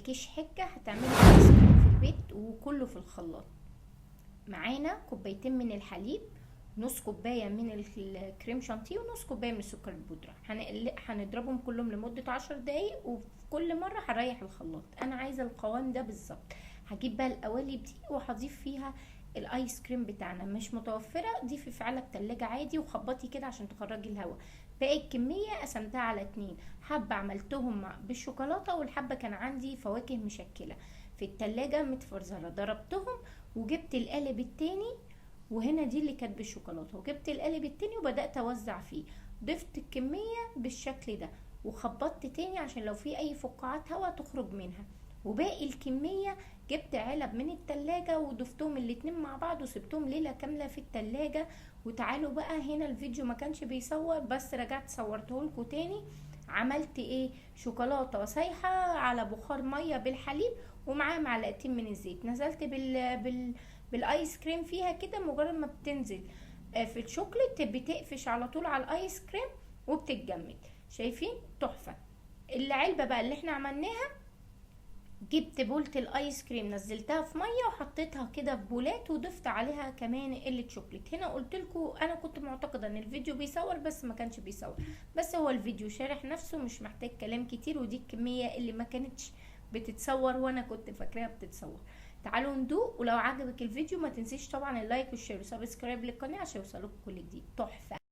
ملكيش حجة هتعملي ايس كريم في البيت وكله في الخلاط. معانا كوبايتين من الحليب، نص كوباية من الكريم شانتيه، ونص كوباية من السكر البودرة. هنضربهم كلهم لمدة 10 دقايق، وفي كل مرة هريح الخلاط. انا عايزة القوام ده بالظبط. هجيب بقى القوالب دي وهضيف فيها الايس كريم بتاعنا. مش متوفرة، ضيفي في علب تلاجة عادي وخبطي كده عشان تخرجي الهواء. باقي الكمية قسمتها على 2، حبة عملتهم بالشوكولاتة، والحبة كان عندي فواكه مشكلة في التلاجة متفرزرة، ضربتهم وجبت القالب التاني، وهنا دي اللي كانت بالشوكولاته، وجبت القالب التاني وبدات اوزع فيه. ضفت الكميه بالشكل ده وخبطت تاني عشان لو في اي فقاعات هواء تخرج منها. وباقي الكميه جبت علب من التلاجة وضفتهم الاتنين مع بعض وسبتهم ليله كامله في التلاجة. وتعالوا بقى، هنا الفيديو ما كانش بيصور بس رجعت صورته لكم تاني. عملت ايه؟ شوكولاته سايحه على بخار ميه بالحليب، ومعاه معلقتين من الزيت. نزلت بالايس كريم فيها كده. مجرد ما بتنزل في الشوكليت بتقفش على طول على الايس كريم وبتتجمد. شايفين؟ تحفه. العلبه بقى اللي احنا عملناها، جبت بولة الايس كريم نزلتها في ميه وحطيتها كده في بولات، وضفت عليها كمان قله شوكليت. هنا قلت لكم انا كنت معتقده ان الفيديو بيصور بس ما كانش بيصور، بس هو الفيديو شارح نفسه، مش محتاج كلام كتير. ودي الكميه اللي ما كانتش بتتصور وانا كنت فاكراها بتتصور. تعالوا ندوق. ولو عجبك الفيديو ما تنسيش طبعا اللايك والشير وسبسكرايب للقناه عشان يوصلكم كل جديد. تحفه.